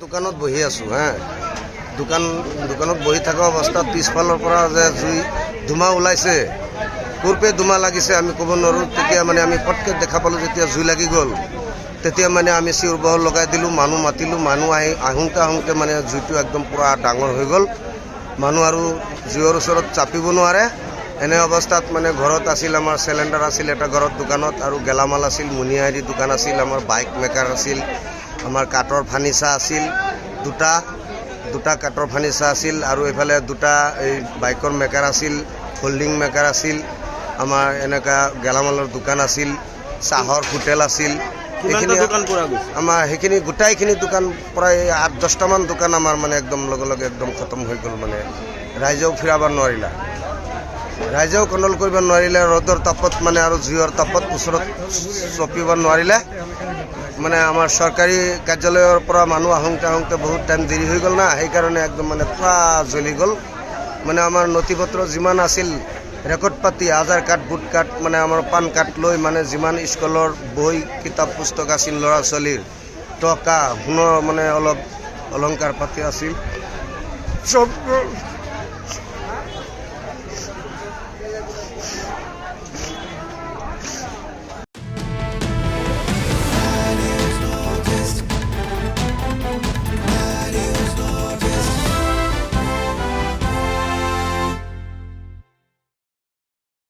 দোকানত বহি আছোঁ দোকানত বহি থকা অৱস্থাত পিছফালৰ পৰা যে জুই ধোঁৱা ওলাইছে, ক'ৰপে ধোঁৱা লাগিছে আমি ক'ব নোৱাৰোঁ। তেতিয়া মানে আমি পটকৈ দেখা পালোঁ, যেতিয়া জুই লাগি গ'ল তেতিয়া মানে আমি চিঞৰ বাখৰ লগাই দিলোঁ, মানুহ মাতিলোঁ। মানুহ আহোঁতে মানে জুইটো একদম পূৰা ডাঙৰ হৈ গ'ল। মানুহ আৰু জুইৰ ওচৰত চাপিব নোৱাৰে। এনে অৱস্থাত মানে ঘৰত আছিল, আমাৰ চিলিণ্ডাৰ আছিল এটা ঘৰত, দোকানত আৰু গেলামাল আছিল, মুনিয়াৰী দোকান আছিল, আমাৰ বাইক মেকাৰ আছিল, আমাৰ কাঠৰ ফাৰ্নিচাৰ আছিল, দুটা কাঠৰ ফাৰ্নিচাৰ আছিল, আৰু এইফালে দুটা এই বাইকৰ মেকাৰ আছিল, হোল্ডিং মেকাৰ আছিল, আমাৰ এনেকুৱা গেলামালৰ দোকান আছিল, চাহৰ হোটেল আছিল। আমাৰ সেইখিনি গোটাইখিনি দোকান প্ৰায় 8-10টামান দোকান আমাৰ মানে একদম লগে একদম খতম হৈ গ'ল। মানে ৰাইজেও ফিৰাব নোৱাৰিলা, ৰাইজেও কণ্ট্ৰল কৰিব নোৱাৰিলে। ৰ'দৰ তাপত মানে আৰু জুইৰ তাপত ওচৰত চপিব নোৱাৰিলে। মানে আমাৰ চৰকাৰী কাৰ্যালয়ৰ পৰা মানুহ আহোঁতে বহুত টাইম দেৰি হৈ গ'ল না, সেইকাৰণে একদম মানে পুৰা জ্বলি গ'ল। মানে আমাৰ নথি পত্ৰ যিমান আছিল, ৰেকৰ্ড পাতি, আধাৰ কাৰ্ড, ভোট কাৰ্ড, মানে আমাৰ পান কাৰ্ড লৈ মানে যিমান স্কুলৰ বহি কিতাপ পুস্তক আছিল, ল'ৰা ছোৱালীৰ টকা সোণৰ মানে অলপ অলংকাৰ পাতি আছিল, চব